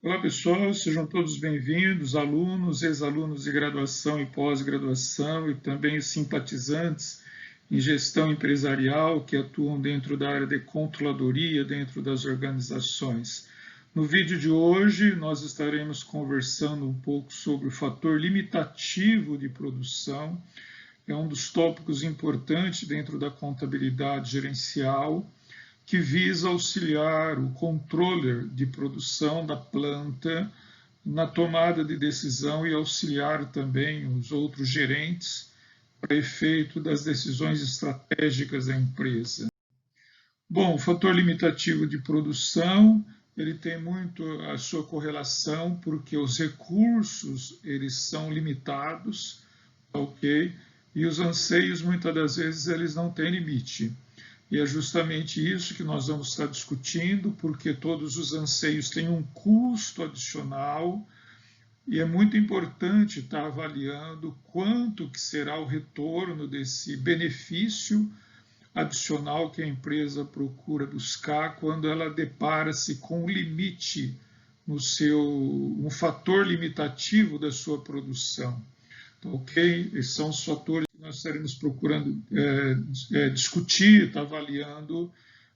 Olá, pessoal, sejam todos bem-vindos, alunos, ex-alunos de graduação e pós-graduação e também os simpatizantes em gestão empresarial que atuam dentro da área de controladoria, dentro das organizações. No vídeo de hoje, nós estaremos conversando um pouco sobre o fator limitativo de produção. É um dos tópicos importantes dentro da contabilidade gerencial, que visa auxiliar o controller de produção da planta na tomada de decisão e auxiliar também os outros gerentes para efeito das decisões estratégicas da empresa. Bom, o fator limitativo de produção, ele tem muito a sua correlação porque os recursos, eles são limitados, ok? E os anseios, muitas das vezes, eles não têm limite. E é justamente isso que nós vamos estar discutindo, porque todos os anseios têm um custo adicional e é muito importante estar avaliando quanto que será o retorno desse benefício adicional que a empresa procura buscar quando ela depara-se com um limite um fator limitativo da sua produção. Ok? Esses são os fatores que nós estaremos procurando discutir, avaliando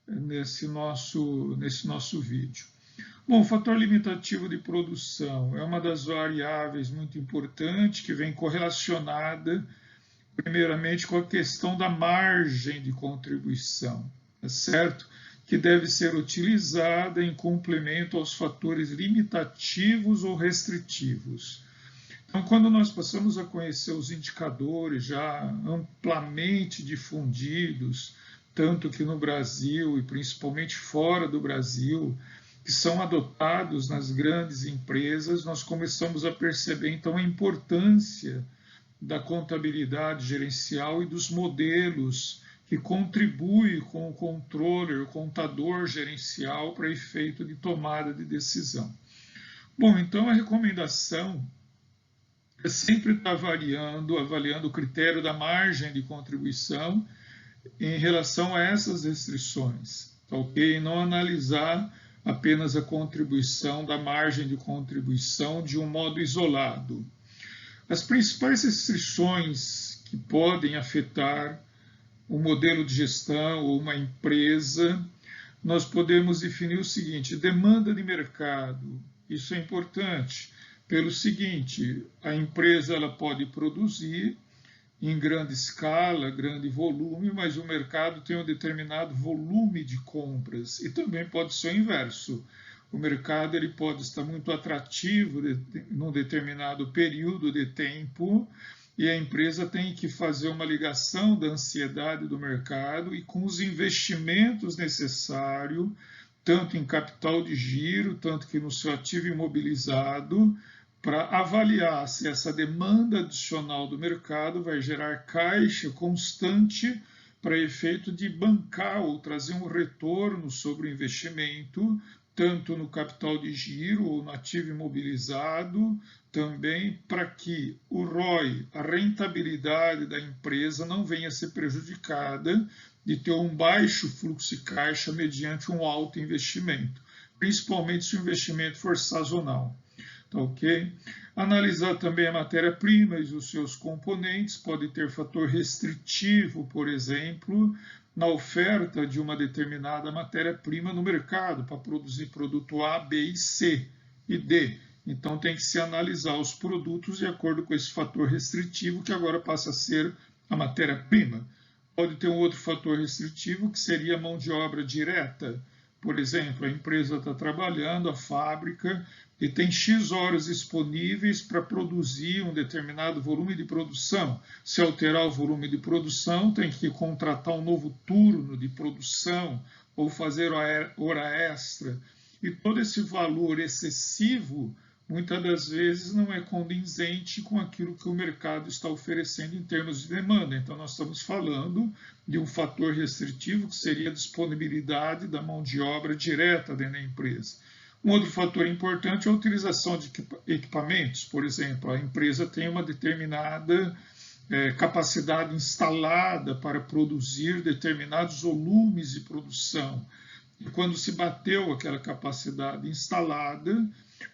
nesse nosso vídeo. Bom, o fator limitativo de produção é uma das variáveis muito importantes que vem correlacionada, primeiramente, com a questão da margem de contribuição, tá certo? Que deve ser utilizada em complemento aos fatores limitativos ou restritivos. Então, quando nós passamos a conhecer os indicadores já amplamente difundidos, tanto que no Brasil e principalmente fora do Brasil, que são adotados nas grandes empresas, nós começamos a perceber então a importância da contabilidade gerencial e dos modelos que contribuem com o controller, o contador gerencial para efeito de tomada de decisão. Bom, então a recomendação é sempre estar avaliando o critério da margem de contribuição em relação a essas restrições, ok? E não analisar apenas a contribuição da margem de contribuição de um modo isolado. As principais restrições que podem afetar o modelo de gestão ou uma empresa, nós podemos definir o seguinte: demanda de mercado. Isso é importante. Pelo seguinte, a empresa ela pode produzir em grande escala, grande volume, mas o mercado tem um determinado volume de compras. E também pode ser o inverso. O mercado ele pode estar muito atrativo num determinado período de tempo e a empresa tem que fazer uma ligação da ansiedade do mercado e com os investimentos necessários, tanto em capital de giro, tanto que no seu ativo imobilizado, para avaliar se essa demanda adicional do mercado vai gerar caixa constante para efeito de bancar ou trazer um retorno sobre o investimento, tanto no capital de giro ou no ativo imobilizado, também para que o ROI, a rentabilidade da empresa, não venha a ser prejudicada de ter um baixo fluxo de caixa mediante um alto investimento, principalmente se o investimento for sazonal. Ok? Analisar também a matéria-prima e os seus componentes, pode ter fator restritivo, por exemplo, na oferta de uma determinada matéria-prima no mercado, para produzir produto A, B e C e D. Então tem que se analisar os produtos de acordo com esse fator restritivo, que agora passa a ser a matéria-prima. Pode ter um outro fator restritivo, que seria a mão de obra direta. Por exemplo, a empresa está trabalhando, a fábrica, e tem X horas disponíveis para produzir um determinado volume de produção. Se alterar o volume de produção, tem que contratar um novo turno de produção ou fazer hora extra. E todo esse valor excessivo, muitas das vezes, não é condizente com aquilo que o mercado está oferecendo em termos de demanda. Então, nós estamos falando de um fator restritivo, que seria a disponibilidade da mão de obra direta dentro da empresa. Um outro fator importante é a utilização de equipamentos. Por exemplo, a empresa tem uma determinada capacidade instalada para produzir determinados volumes de produção. E quando se bateu aquela capacidade instalada,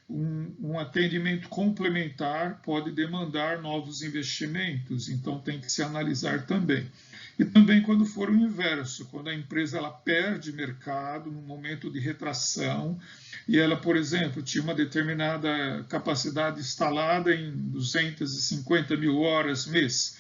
um atendimento complementar pode demandar novos investimentos, então tem que se analisar também. E também quando for o inverso, quando a empresa ela perde mercado no momento de retração e ela, por exemplo, tinha uma determinada capacidade instalada em 250 mil horas mês,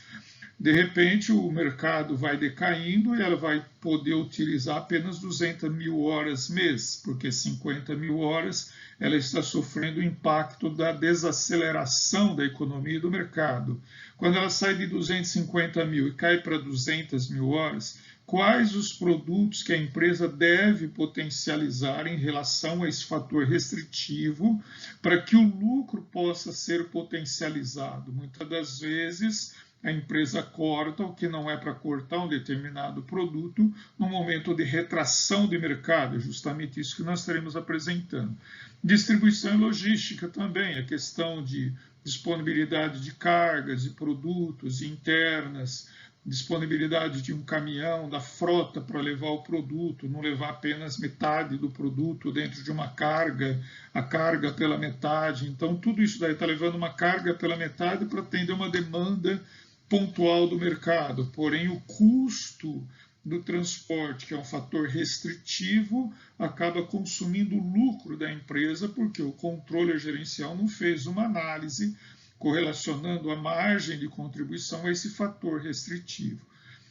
de repente o mercado vai decaindo e ela vai poder utilizar apenas 200 mil horas mês, porque 50 mil horas ela está sofrendo o impacto da desaceleração da economia e do mercado. Quando ela sai de 250 mil e cai para 200 mil horas, quais os produtos que a empresa deve potencializar em relação a esse fator restritivo para que o lucro possa ser potencializado? Muitas das vezes a empresa corta o que não é para cortar um determinado produto no momento de retração de mercado, é justamente isso que nós estaremos apresentando. Distribuição e logística também, a questão de disponibilidade de cargas, de produtos internas, disponibilidade de um caminhão, da frota para levar o produto, não levar apenas metade do produto dentro de uma carga, a carga pela metade. Então, tudo isso daí está levando uma carga pela metade para atender uma demanda pontual do mercado, porém o custo do transporte, que é um fator restritivo, acaba consumindo o lucro da empresa, porque o controle gerencial não fez uma análise correlacionando a margem de contribuição a esse fator restritivo.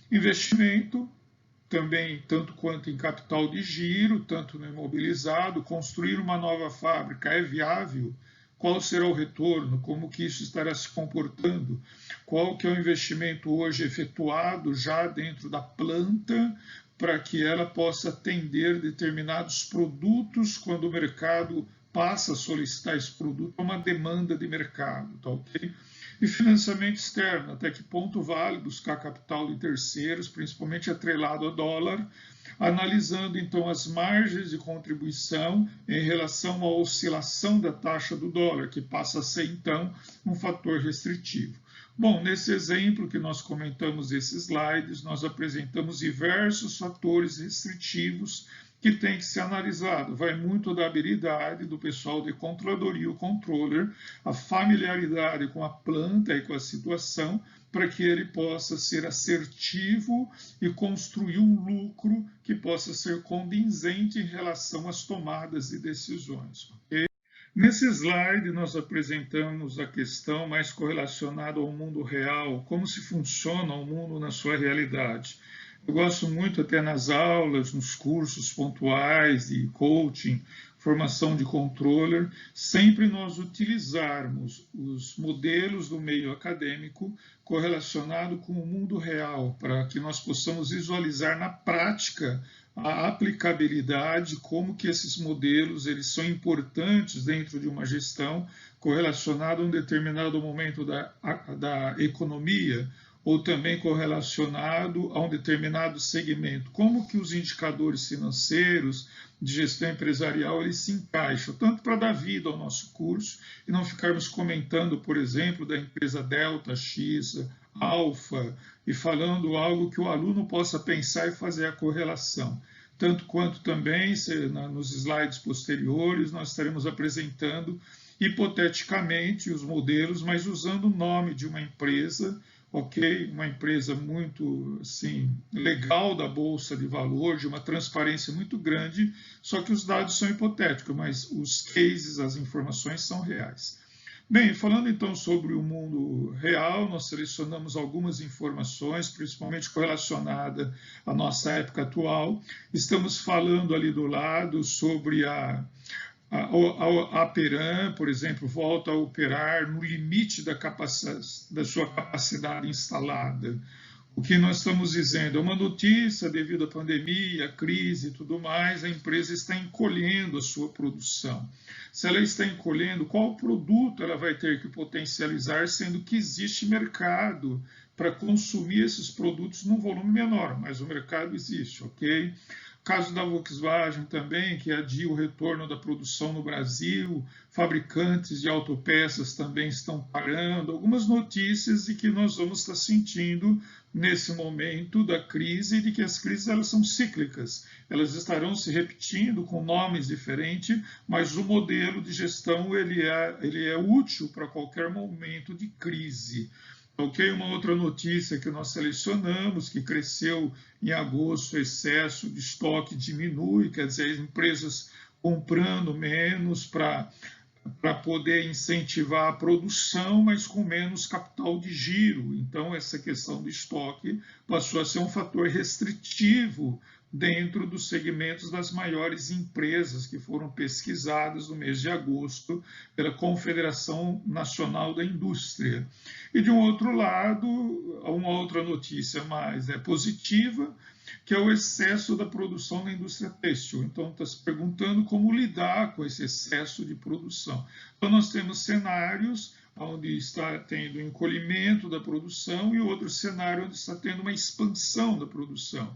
Investimento, também tanto quanto em capital de giro, tanto no imobilizado, construir uma nova fábrica é viável? Qual será o retorno? Como que isso estará se comportando? Qual que é o investimento hoje efetuado já dentro da planta para que ela possa atender determinados produtos quando o mercado passa a solicitar esse produto a uma demanda de mercado, tá ok? E financiamento externo, até que ponto vale buscar capital de terceiros, principalmente atrelado a dólar, analisando então as margens de contribuição em relação à oscilação da taxa do dólar, que passa a ser então um fator restritivo. Bom, nesse exemplo que nós comentamos esses slides, nós apresentamos diversos fatores restritivos que tem que ser analisado. Vai muito da habilidade do pessoal de controladoria, o controller, a familiaridade com a planta e com a situação, para que ele possa ser assertivo e construir um lucro que possa ser condizente em relação às tomadas de decisões. Okay? Nesse slide, nós apresentamos a questão mais correlacionada ao mundo real, como se funciona o mundo na sua realidade. Eu gosto muito até nas aulas, nos cursos pontuais de coaching, formação de controller, sempre nós utilizarmos os modelos do meio acadêmico correlacionado com o mundo real, para que nós possamos visualizar na prática a aplicabilidade, como que esses modelos eles são importantes dentro de uma gestão correlacionada a um determinado momento da economia, ou também correlacionado a um determinado segmento. Como que os indicadores financeiros de gestão empresarial eles se encaixam, tanto para dar vida ao nosso curso e não ficarmos comentando, por exemplo, da empresa Delta, X, Alfa, e falando algo que o aluno possa pensar e fazer a correlação. Tanto quanto também, nos slides posteriores, nós estaremos apresentando hipoteticamente os modelos, mas usando o nome de uma empresa, ok? Uma empresa muito assim, legal da Bolsa de Valor, de uma transparência muito grande, só que os dados são hipotéticos, mas os cases, as informações são reais. Bem, falando então sobre o mundo real, nós selecionamos algumas informações, principalmente correlacionadas à nossa época atual. Estamos falando ali do lado sobre a Aperam, por exemplo, volta a operar no limite da sua capacidade instalada. O que nós estamos dizendo é uma notícia devido à pandemia, à crise e tudo mais, a empresa está encolhendo a sua produção. Se ela está encolhendo, qual produto ela vai ter que potencializar, sendo que existe mercado para consumir esses produtos num volume menor, mas o mercado existe, ok? Caso da Volkswagen também, que adia o retorno da produção no Brasil, fabricantes de autopeças também estão parando, algumas notícias de que nós vamos estar sentindo nesse momento da crise, de que as crises elas são cíclicas, elas estarão se repetindo com nomes diferentes, mas o modelo de gestão ele é útil para qualquer momento de crise. Ok, uma outra notícia que nós selecionamos, que cresceu em agosto, o excesso de estoque diminui, quer dizer, as empresas comprando menos para poder incentivar a produção, mas com menos capital de giro. Então, essa questão do estoque passou a ser um fator restritivo dentro dos segmentos das maiores empresas que foram pesquisadas no mês de agosto pela Confederação Nacional da Indústria. E, de um outro lado, uma outra notícia mais positiva, que é o excesso da produção na indústria têxtil. Então, está se perguntando como lidar com esse excesso de produção. Então, nós temos cenários onde está tendo um encolhimento da produção e outro cenário onde está tendo uma expansão da produção.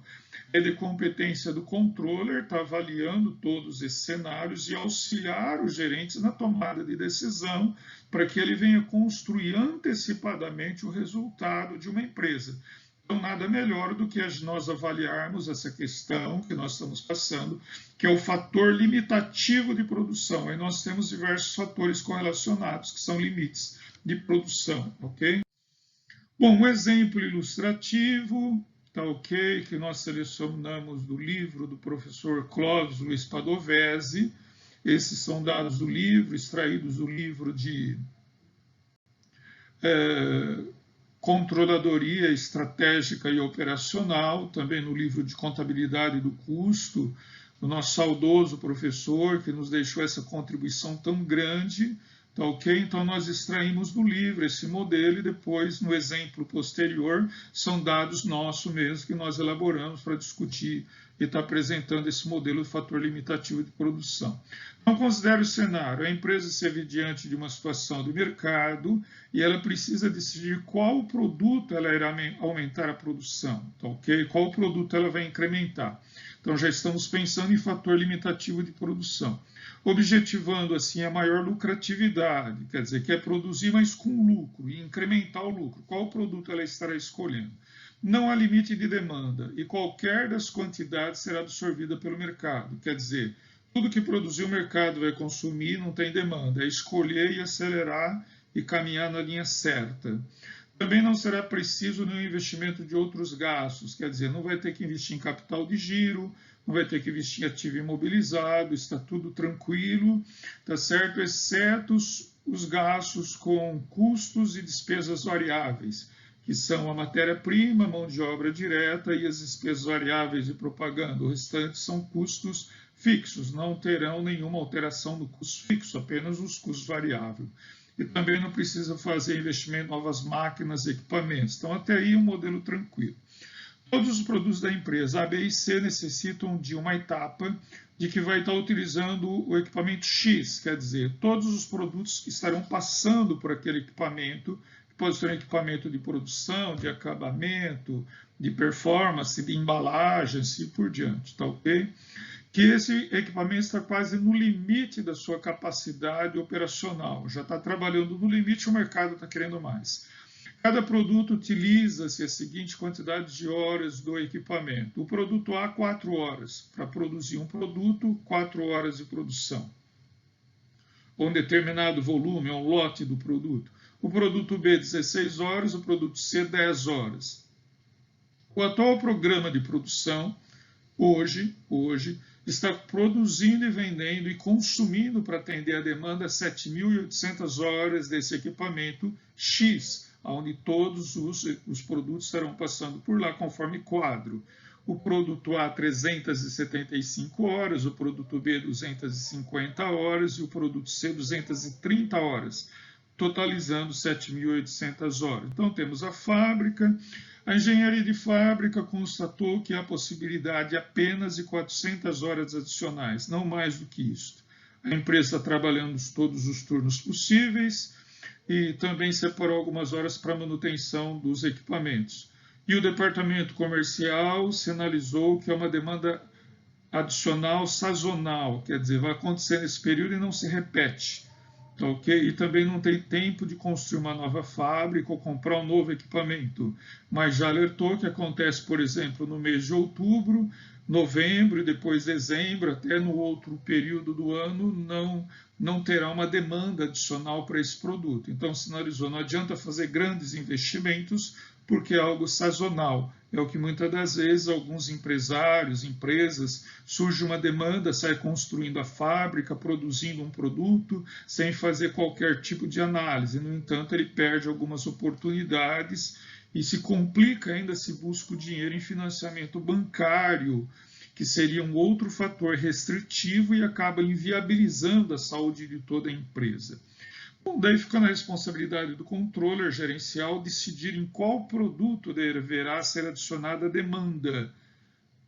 É de competência do controller estar avaliando todos esses cenários e auxiliar os gerentes na tomada de decisão para que ele venha construir antecipadamente o resultado de uma empresa. Então, nada melhor do que nós avaliarmos essa questão que nós estamos passando, que é o fator limitativo de produção. Aí nós temos diversos fatores correlacionados, que são limites de produção, ok? Bom, um exemplo ilustrativo, tá ok, que nós selecionamos do livro do professor Clóvis Luiz Padovese. Esses são dados do livro, extraídos do livro de Controladoria Estratégica e Operacional, também no livro de Contabilidade do Custo, do nosso saudoso professor, que nos deixou essa contribuição tão grande, tá ok? Então, nós extraímos do livro esse modelo e depois, no exemplo posterior, são dados nossos mesmo que nós elaboramos para discutir e estar apresentando esse modelo de fator limitativo de produção. Então, considere o cenário. A empresa se vê diante de uma situação de mercado e ela precisa decidir qual produto ela irá aumentar a produção, tá ok? Qual produto ela vai incrementar. Então, já estamos pensando em fator limitativo de produção. Objetivando, assim, a maior lucratividade, quer dizer, quer produzir, mas com lucro, e incrementar o lucro. Qual produto ela estará escolhendo? Não há limite de demanda, e qualquer das quantidades será absorvida pelo mercado. Quer dizer, tudo que produzir o mercado vai consumir, não tem demanda. É escolher e acelerar e caminhar na linha certa. Também não será preciso nenhum investimento de outros gastos, quer dizer, não vai ter que investir em capital de giro, não vai ter que investir em ativo imobilizado, está tudo tranquilo, tá certo? Exceto os gastos com custos e despesas variáveis, que são a matéria-prima, mão de obra direta e as despesas variáveis de propaganda. O restante são custos fixos, não terão nenhuma alteração no custo fixo, apenas os custos variáveis. E também não precisa fazer investimento em novas máquinas e equipamentos. Então, até aí, um modelo tranquilo. Todos os produtos da empresa A, B e C necessitam de uma etapa de que vai estar utilizando o equipamento X, quer dizer, todos os produtos que estarão passando por aquele equipamento, que pode ser um equipamento de produção, de acabamento, de performance, de embalagem, assim por diante, tá ok? Que esse equipamento está quase no limite da sua capacidade operacional, já está trabalhando no limite, o mercado está querendo mais. Cada produto utiliza-se a seguinte quantidade de horas do equipamento. O produto A, 4 horas. Para produzir um produto, 4 horas de produção. Um determinado volume, um lote do produto. O produto B, 16 horas. O produto C, 10 horas. O atual programa de produção, hoje está produzindo e vendendo e consumindo para atender a demanda 7.800 horas desse equipamento X, onde todos os produtos estarão passando por lá conforme quadro. O produto A, 375 horas, o produto B, 250 horas e o produto C, 230 horas, totalizando 7.800 horas. Então, temos a fábrica. A engenharia de fábrica constatou que há possibilidade apenas de 400 horas adicionais, não mais do que isso. A empresa está trabalhando todos os turnos possíveis e também separou algumas horas para manutenção dos equipamentos. E o departamento comercial sinalizou que é uma demanda adicional sazonal, quer dizer, vai acontecer nesse período e não se repete. Tá, ok? E também não tem tempo de construir uma nova fábrica ou comprar um novo equipamento. Mas já alertou que acontece, por exemplo, no mês de outubro, novembro e depois dezembro, até no outro período do ano, não terá uma demanda adicional para esse produto. Então, sinalizou, não adianta fazer grandes investimentos, porque é algo sazonal. É o que muitas das vezes alguns empresários, empresas, surge uma demanda, sai construindo a fábrica, produzindo um produto, sem fazer qualquer tipo de análise. No entanto, ele perde algumas oportunidades e se complica ainda se busca o dinheiro em financiamento bancário, que seria um outro fator restritivo e acaba inviabilizando a saúde de toda a empresa. Bom, daí fica na responsabilidade do controller gerencial decidir em qual produto deverá ser adicionada a demanda,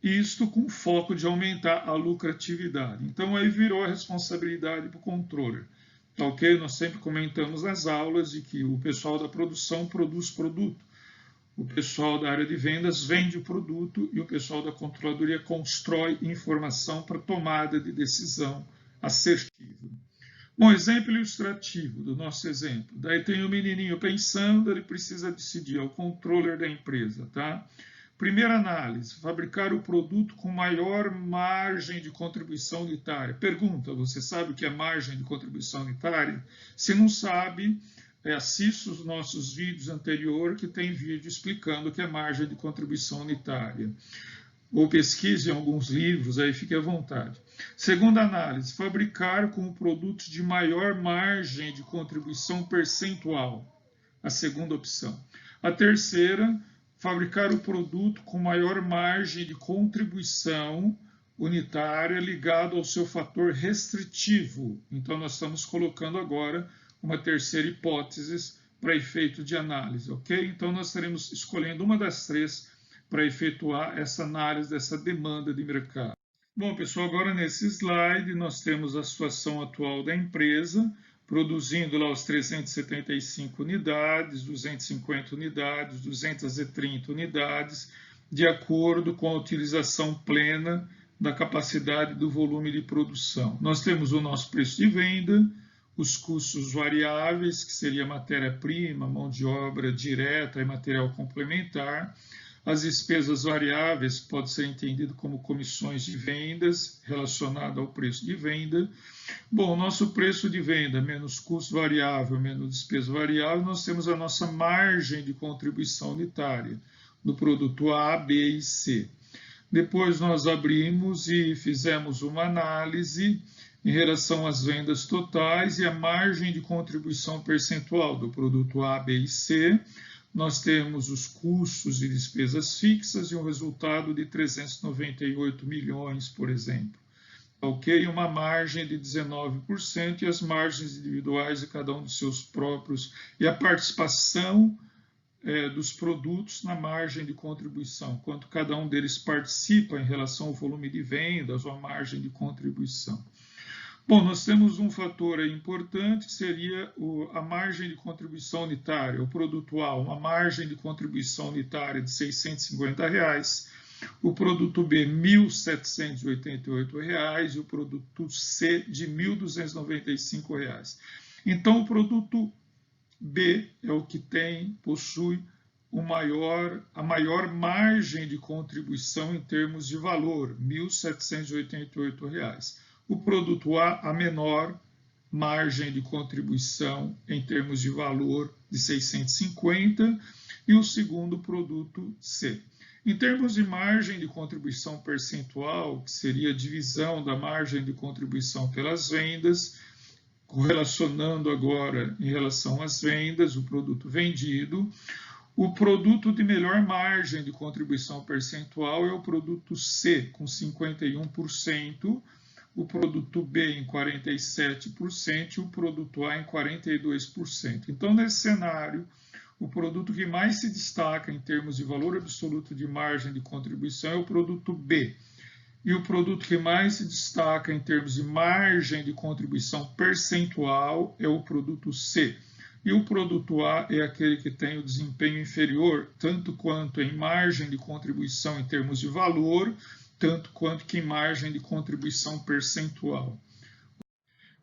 isto com foco de aumentar a lucratividade. Então aí virou a responsabilidade para o controller. Tá, ok? Nós sempre comentamos nas aulas de que o pessoal da produção produz produto, o pessoal da área de vendas vende o produto e o pessoal da controladoria constrói informação para tomada de decisão assertiva. Bom, exemplo ilustrativo do nosso exemplo. Daí tem o menininho pensando, ele precisa decidir, é o controller da empresa, tá? Primeira análise, fabricar o produto com maior margem de contribuição unitária. Pergunta, você sabe o que é margem de contribuição unitária? Se não sabe, assista os nossos vídeos anteriores, que tem vídeo explicando o que é margem de contribuição unitária. Ou pesquise em alguns livros, aí fique à vontade. Segunda análise, fabricar com produtos de maior margem de contribuição percentual. A segunda opção. A terceira, fabricar o produto com maior margem de contribuição unitária ligado ao seu fator restritivo. Então, nós estamos colocando agora uma terceira hipótese para efeito de análise, ok? Então, nós estaremos escolhendo uma das três para efetuar essa análise dessa demanda de mercado. Bom, pessoal, agora nesse slide nós temos a situação atual da empresa, produzindo lá os 375 unidades, 250 unidades, 230 unidades, de acordo com a utilização plena da capacidade do volume de produção. Nós temos o nosso preço de venda, os custos variáveis, que seria matéria-prima, mão de obra direta e material complementar, as despesas variáveis, que pode ser entendido como comissões de vendas, relacionado ao preço de venda. Bom, nosso preço de venda, menos custo variável, menos despesa variável, nós temos a nossa margem de contribuição unitária, do produto A, B e C. Depois nós abrimos e fizemos uma análise em relação às vendas totais e a margem de contribuição percentual do produto A, B e C. Nós temos os custos e despesas fixas e um resultado de 398 milhões, por exemplo. Ok? Uma margem de 19% e as margens individuais de cada um dos seus próprios e a participação dos produtos na margem de contribuição, quanto cada um deles participa em relação ao volume de vendas ou a margem de contribuição. Bom, nós temos um fator importante que seria a margem de contribuição unitária, o produto A, uma margem de contribuição unitária de R$ 650, o produto B, R$ 1.788 e o produto C de R$ 1.295. Então, o produto B é o que possui a maior margem de contribuição em termos de valor, R$ 1.788. O produto A menor margem de contribuição em termos de valor de 650 e o segundo produto C. Em termos de margem de contribuição percentual, que seria a divisão da margem de contribuição pelas vendas, correlacionando agora em relação às vendas, o produto vendido, o produto de melhor margem de contribuição percentual é o produto C, com 51%, o produto B em 47% e o produto A em 42%. Então, nesse cenário, o produto que mais se destaca em termos de valor absoluto de margem de contribuição é o produto B. E o produto que mais se destaca em termos de margem de contribuição percentual é o produto C. E o produto A é aquele que tem o desempenho inferior, tanto quanto em margem de contribuição em termos de valor, tanto quanto que em margem de contribuição percentual.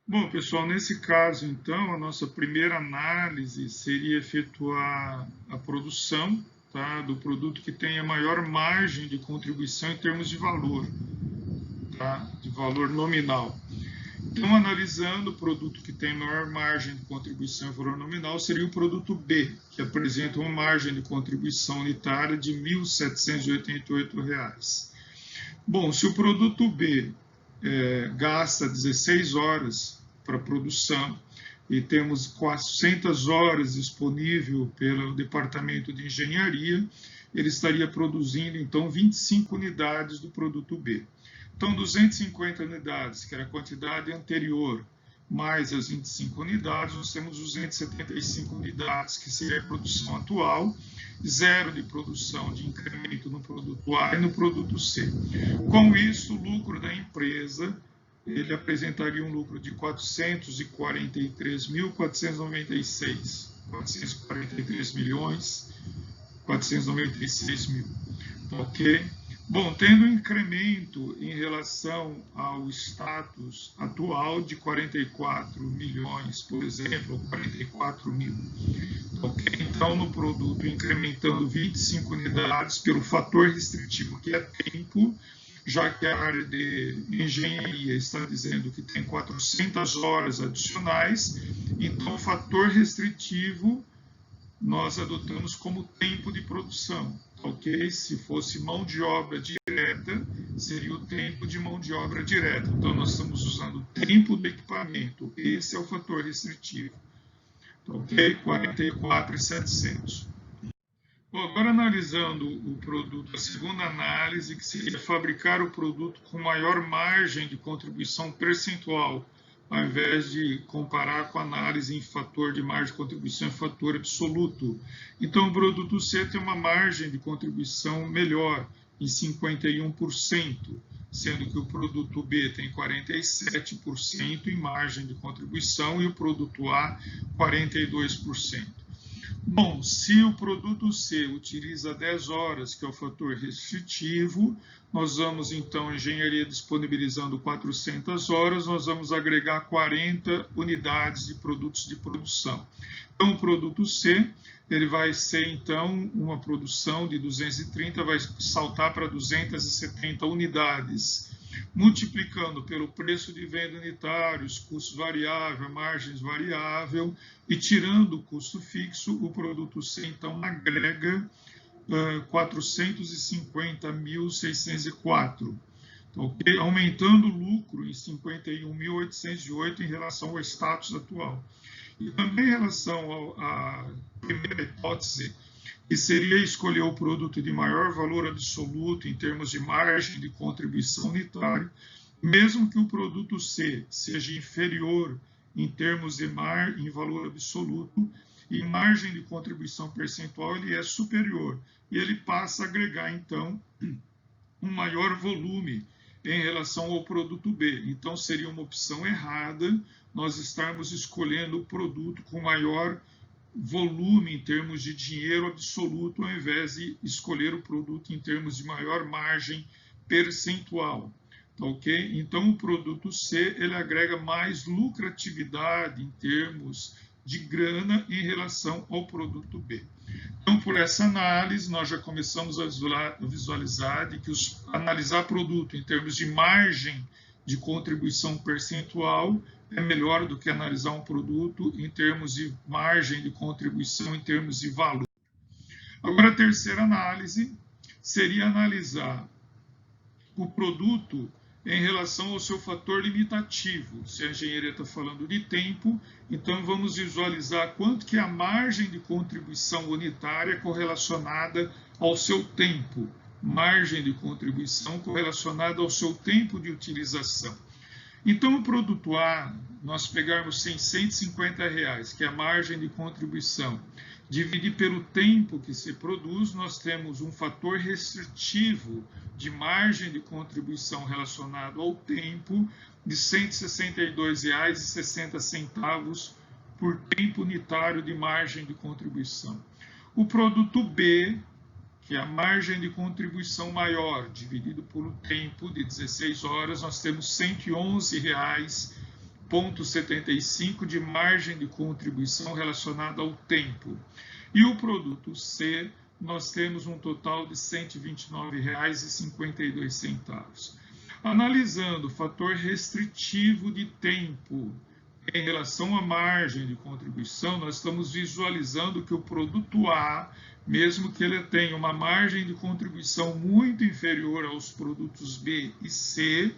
Bom, pessoal, nesse caso, então, a nossa primeira análise seria efetuar a produção, tá, do produto que tem a maior margem de contribuição em termos de valor, tá, de valor nominal. Então, analisando o produto que tem maior margem de contribuição em valor nominal, seria o produto B, que apresenta uma margem de contribuição unitária de R$ 1.788. Bom, se o produto B gasta 16 horas para produção e temos 400 horas disponível pelo departamento de engenharia, ele estaria produzindo então 25 unidades do produto B. Então 250 unidades, que era a quantidade anterior, mais as 25 unidades, nós temos 275 unidades, que seria a produção atual, zero de produção de incremento no produto A e no produto C. Com isso, o lucro da empresa, ele apresentaria um lucro de 443 milhões 496 mil, ok? Bom, tendo um incremento em relação ao status atual de 44 milhões, por exemplo, 44 mil, ok? Então, no produto, incrementando 25 unidades pelo fator restritivo, que é tempo, já que a área de engenharia está dizendo que tem 400 horas adicionais, então o fator restritivo nós adotamos como tempo de produção, ok? Se fosse mão de obra direta, seria o tempo de mão de obra direta. Então, nós estamos usando o tempo do equipamento. Esse é o fator restritivo, ok? 44.700. Bom, agora analisando o produto, a segunda análise, que seria fabricar o produto com maior margem de contribuição percentual, ao invés de comparar com a análise em fator de margem de contribuição em fator absoluto. Então, o produto C tem uma margem de contribuição melhor, em 51%, sendo que o produto B tem 47% em margem de contribuição e o produto A, 42%. Bom, se o produto C utiliza 10 horas, que é o fator restritivo, nós vamos então, engenharia disponibilizando 400 horas, nós vamos agregar 40 unidades de produtos de produção. Então, o produto C, ele vai ser então uma produção de 230, vai saltar para 270 unidades. Multiplicando pelo preço de venda unitário, os custos variáveis, margens variável e tirando o custo fixo, o produto C então agrega 450.604, okay? Aumentando o lucro em 51.808 em relação ao status atual. E também em relação à primeira hipótese, que seria escolher o produto de maior valor absoluto em termos de margem de contribuição unitária, mesmo que o produto C seja inferior em termos de em valor absoluto, e margem de contribuição percentual ele é superior, e ele passa a agregar, então, um maior volume em relação ao produto B. Então, seria uma opção errada nós estarmos escolhendo o produto com maior volume em termos de dinheiro absoluto, ao invés de escolher o produto em termos de maior margem percentual, ok? Então, o produto C, ele agrega mais lucratividade em termos de grana em relação ao produto B. Então, por essa análise, nós já começamos a visualizar de que analisar produto em termos de margem de contribuição percentual é melhor do que analisar um produto em termos de margem de contribuição, em termos de valor. Agora, a terceira análise seria analisar o produto em relação ao seu fator limitativo. Se a engenharia está falando de tempo, então vamos visualizar quanto que é a margem de contribuição unitária correlacionada ao seu tempo. Margem de contribuição correlacionada ao seu tempo de utilização. Então, o produto A, nós pegarmos R$150, que é a margem de contribuição, dividir pelo tempo que se produz, nós temos um fator restritivo de margem de contribuição relacionado ao tempo de R$ 162,60 por tempo unitário de margem de contribuição. O produto B, que é a margem de contribuição maior, dividido pelo tempo de 16 horas, nós temos R$ 111,75 de margem de contribuição relacionada ao tempo. E o produto C, nós temos um total de R$ 129,52. Analisando o fator restritivo de tempo em relação à margem de contribuição, nós estamos visualizando que o produto A, mesmo que ele tenha uma margem de contribuição muito inferior aos produtos B e C,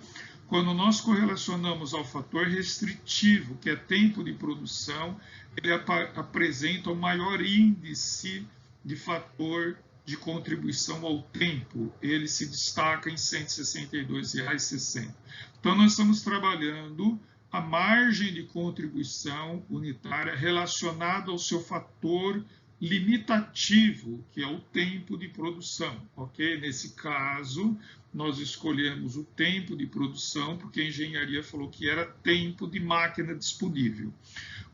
quando nós correlacionamos ao fator restritivo, que é tempo de produção, ele apresenta o maior índice de fator de contribuição ao tempo. Ele se destaca em R$ 162,60. Então, nós estamos trabalhando a margem de contribuição unitária relacionada ao seu fator limitativo, que é o tempo de produção, ok? Nesse caso, nós escolhemos o tempo de produção, porque a engenharia falou que era tempo de máquina disponível.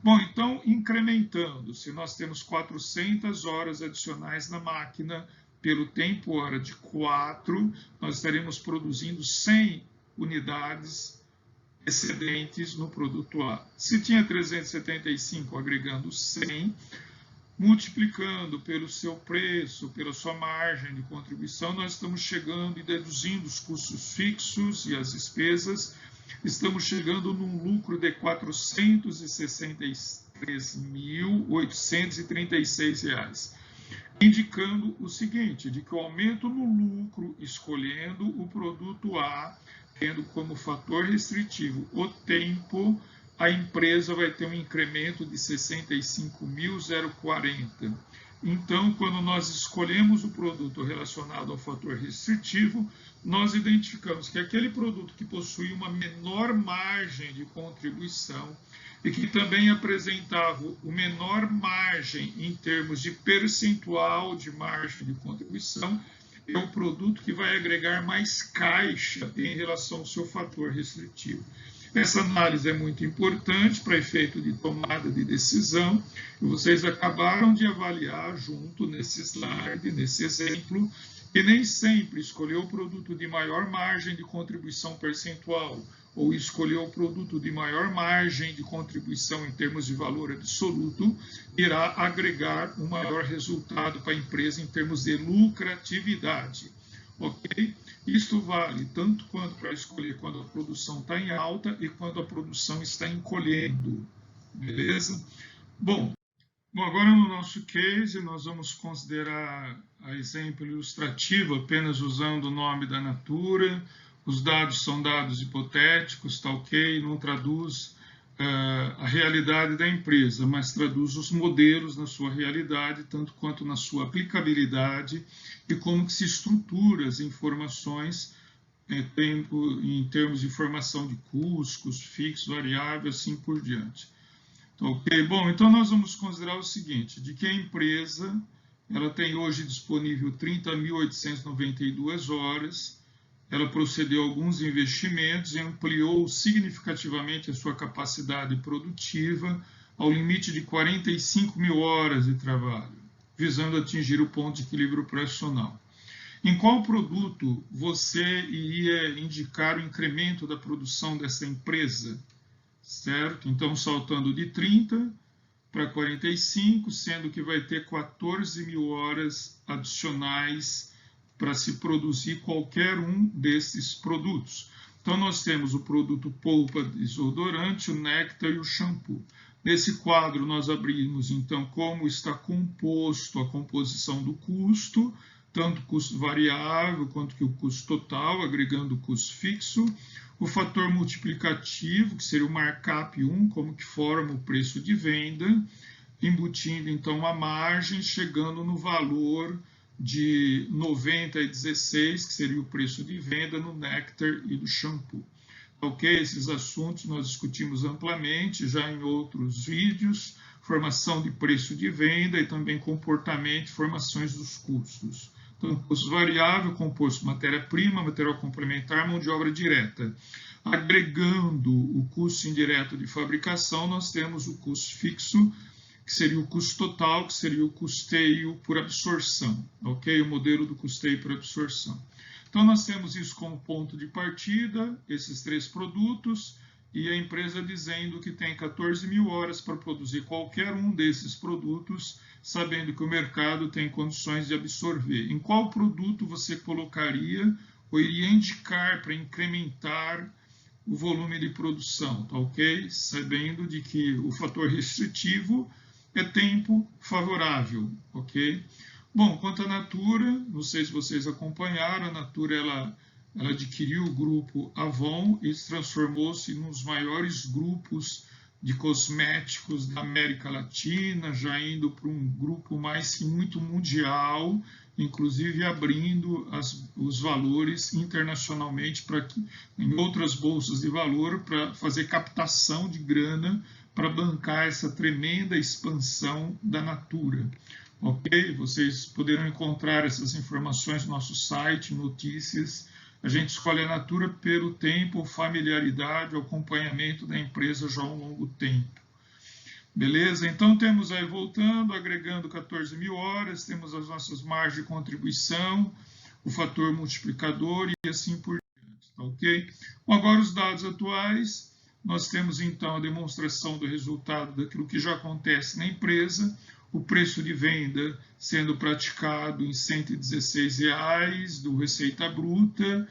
Bom, então, incrementando, se nós temos 400 horas adicionais na máquina, pelo tempo hora de 4, nós estaremos produzindo 100 unidades excedentes no produto A. Se tinha 375, agregando 100, multiplicando pelo seu preço, pela sua margem de contribuição, nós estamos chegando e deduzindo os custos fixos e as despesas, estamos chegando num lucro de R$ 463.836, indicando o seguinte, de que o aumento no lucro, escolhendo o produto A, tendo como fator restritivo o tempo, a empresa vai ter um incremento de 65.040. Então, quando nós escolhemos o produto relacionado ao fator restritivo, nós identificamos que aquele produto que possui uma menor margem de contribuição e que também apresentava o menor margem em termos de percentual de margem de contribuição, é o produto que vai agregar mais caixa em relação ao seu fator restritivo. Essa análise é muito importante para efeito de tomada de decisão, e vocês acabaram de avaliar junto nesse slide, nesse exemplo, que nem sempre escolher o produto de maior margem de contribuição percentual ou escolher o produto de maior margem de contribuição em termos de valor absoluto irá agregar um maior resultado para a empresa em termos de lucratividade. Ok? Isto vale tanto quanto para escolher quando a produção está em alta e quando a produção está encolhendo, beleza? Bom, agora no nosso case nós vamos considerar a exemplo ilustrativo apenas usando o nome da Natura. Os dados são dados hipotéticos, tá ok? Não traduz a realidade da empresa, mas traduz os modelos na sua realidade, tanto quanto na sua aplicabilidade e como que se estrutura as informações em termos de informação de custos, fixo, variável, assim por diante. Então, ok? Bom, então nós vamos considerar o seguinte, de que a empresa ela tem hoje disponível 30.892 horas, ela procedeu a alguns investimentos e ampliou significativamente a sua capacidade produtiva ao limite de 45.000 horas de trabalho, visando atingir o ponto de equilíbrio operacional. Em qual produto você iria indicar o incremento da produção dessa empresa? Certo? Então, saltando de 30 para 45, sendo que vai ter 14.000 horas adicionais para se produzir qualquer um desses produtos. Então, nós temos o produto polpa desodorante, o néctar e o shampoo. Nesse quadro, nós abrimos, então, como está composto a composição do custo, tanto o custo variável quanto que o custo total, agregando o custo fixo, o fator multiplicativo, que seria o markup 1, como que forma o preço de venda, embutindo, então, a margem, chegando no valor de 90,16, que seria o preço de venda no néctar e do shampoo. Ok? Esses assuntos nós discutimos amplamente já em outros vídeos, formação de preço de venda e também comportamento e formações dos custos. Então, custo variável, composto matéria-prima, material complementar, mão de obra direta. Agregando o custo indireto de fabricação, nós temos o custo fixo, que seria o custo total, que seria o custeio por absorção, ok? O modelo do custeio por absorção. Então, nós temos isso como ponto de partida, esses 3 produtos, e a empresa dizendo que tem 14.000 horas para produzir qualquer um desses produtos, sabendo que o mercado tem condições de absorver. Em qual produto você colocaria ou iria indicar para incrementar o volume de produção, tá ok? Sabendo de que o fator restritivo é tempo favorável, ok? Bom, quanto à Natura, não sei se vocês acompanharam, a Natura ela adquiriu o grupo Avon e transformou-se num dos maiores grupos de cosméticos da América Latina, já indo para um grupo mais que muito mundial, inclusive abrindo os valores internacionalmente em outras bolsas de valor para fazer captação de grana para bancar essa tremenda expansão da Natura. Ok? Vocês poderão encontrar essas informações no nosso site, notícias. A gente escolhe a Natura pelo tempo, familiaridade, acompanhamento da empresa já há um longo tempo. Beleza? Então, temos aí, voltando, agregando 14.000 horas, temos as nossas margens de contribuição, o fator multiplicador e assim por diante, tá ok? Bom, agora, os dados atuais, nós temos, então, a demonstração do resultado daquilo que já acontece na empresa, o preço de venda sendo praticado em R$ 116,00 do Receita Bruta,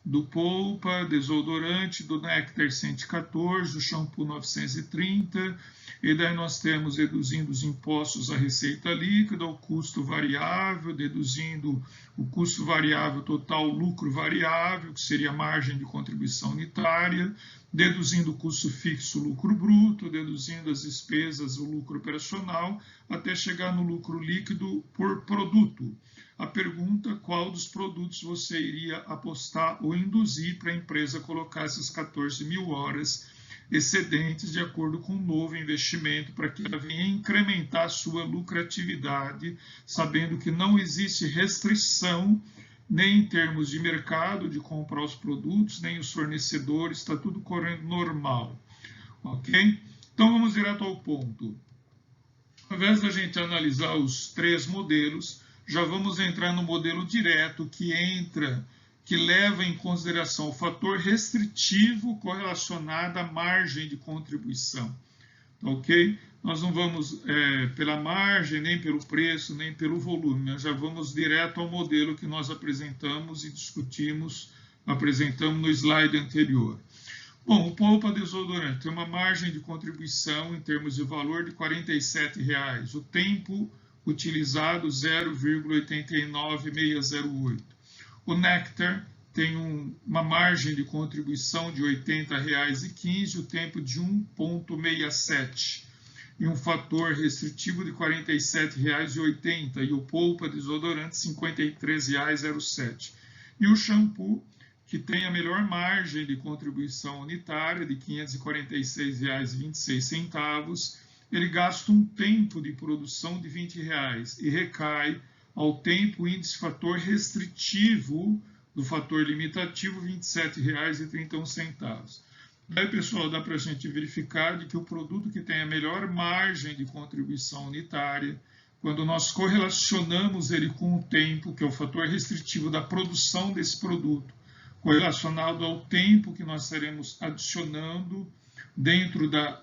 do Polpa, desodorante, do Nectar 114, do shampoo 930, e daí nós temos reduzindo os impostos à receita líquida, o custo variável, deduzindo o custo variável total, lucro variável, que seria a margem de contribuição unitária, deduzindo o custo fixo, lucro bruto, deduzindo as despesas, o lucro operacional, até chegar no lucro líquido por produto. A pergunta, qual dos produtos você iria apostar ou induzir para a empresa colocar essas 14.000 horas excedentes de acordo com um novo investimento para que ela venha incrementar a sua lucratividade, sabendo que não existe restrição nem em termos de mercado, de comprar os produtos, nem os fornecedores, está tudo correndo normal, ok? Então vamos direto ao ponto. Ao invés da gente analisar os 3 modelos, já vamos entrar no modelo direto que leva em consideração o fator restritivo correlacionado à margem de contribuição, ok? Nós não vamos pela margem, nem pelo preço, nem pelo volume, nós já vamos direto ao modelo que nós apresentamos e apresentamos no slide anterior. Bom, o Polpa desodorante tem uma margem de contribuição em termos de valor de R$ 47,00, o tempo utilizado 0,89608. O Nectar tem uma margem de contribuição de R$ 80,15, o tempo de 1,67 e um fator restritivo de R$ 47,80 e o Polpa desodorante R$ 53,07. E o shampoo, que tem a melhor margem de contribuição unitária de R$ 546,26, ele gasta um tempo de produção de R$ 20,00 e recai ao tempo índice fator restritivo do fator limitativo R$ 27,31. Daí, pessoal, dá para a gente verificar de que o produto que tem a melhor margem de contribuição unitária, quando nós correlacionamos ele com o tempo, que é o fator restritivo da produção desse produto, correlacionado ao tempo que nós estaremos adicionando dentro da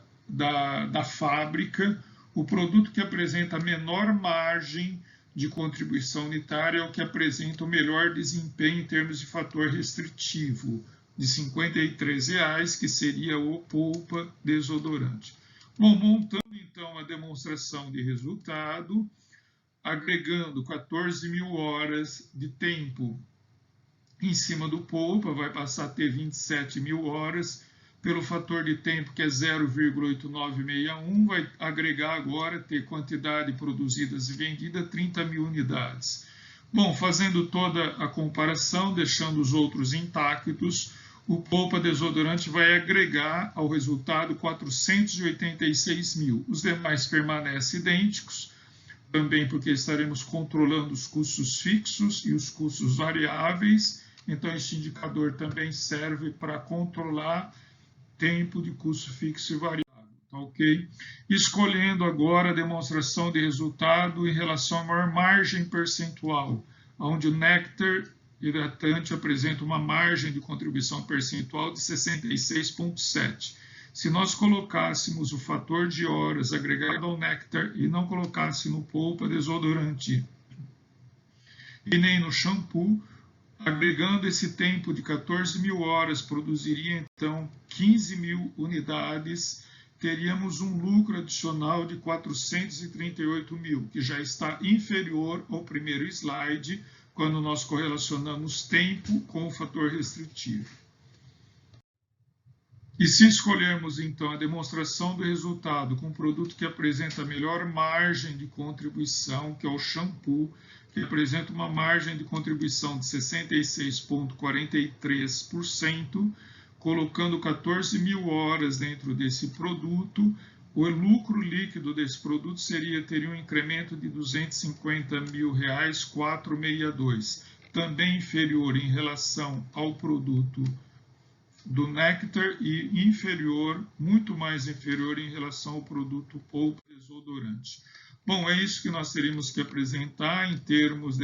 fábrica, o produto que apresenta a menor margem de contribuição unitária é o que apresenta o melhor desempenho em termos de fator restritivo, de R$ 53,00, que seria o Polpa desodorante. Bom, montando então a demonstração de resultado, agregando 14.000 horas de tempo em cima do Polpa, vai passar a ter 27.000 horas, pelo fator de tempo que é 0,8961, vai agregar agora, ter quantidade produzidas e vendida, 30.000 unidades. Bom, fazendo toda a comparação, deixando os outros intactos, o Polpa desodorante vai agregar ao resultado 486.000. Os demais permanecem idênticos, também porque estaremos controlando os custos fixos e os custos variáveis, então esse indicador também serve para controlar tempo de custo fixo e variável, tá ok? Escolhendo agora a demonstração de resultado em relação à maior margem percentual, onde o néctar hidratante apresenta uma margem de contribuição percentual de 66,7. Se nós colocássemos o fator de horas agregado ao néctar e não colocasse no polpa desodorante e nem no shampoo, agregando esse tempo de 14.000 horas, produziria então 15.000 unidades, teríamos um lucro adicional de 438.000, que já está inferior ao primeiro slide, quando nós correlacionamos tempo com o fator restritivo. E se escolhermos, então, a demonstração do resultado com um produto que apresenta a melhor margem de contribuição, que é o shampoo, que apresenta uma margem de contribuição de 66,43%, colocando 14.000 horas dentro desse produto, o lucro líquido desse produto teria um incremento de R$ 250.000, 462, também inferior em relação ao produto do néctar e inferior, muito mais inferior em relação ao produto polpa desodorante. Bom, é isso que nós teríamos que apresentar em termos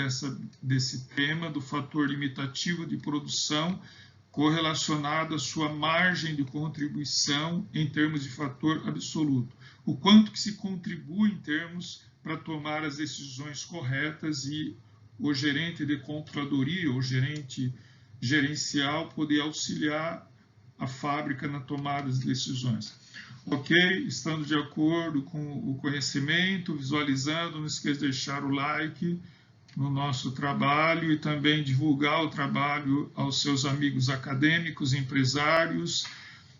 desse tema do fator limitativo de produção correlacionado à sua margem de contribuição em termos de fator absoluto. O quanto que se contribui em termos para tomar as decisões corretas e o gerente de controladoria, o gerente gerencial, poder auxiliar a fábrica na tomada de decisões. Ok? Estando de acordo com o conhecimento, visualizando, não esqueça de deixar o like no nosso trabalho e também divulgar o trabalho aos seus amigos acadêmicos, empresários,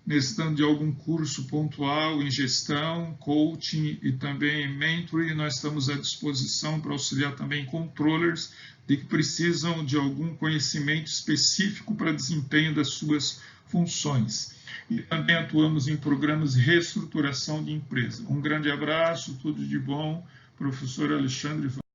necessitando de algum curso pontual em gestão, coaching e também mentoring. Nós estamos à disposição para auxiliar também controllers de que precisam de algum conhecimento específico para desempenho das suas funções. E também atuamos em programas de reestruturação de empresa. Um grande abraço, tudo de bom, professor Alexandre.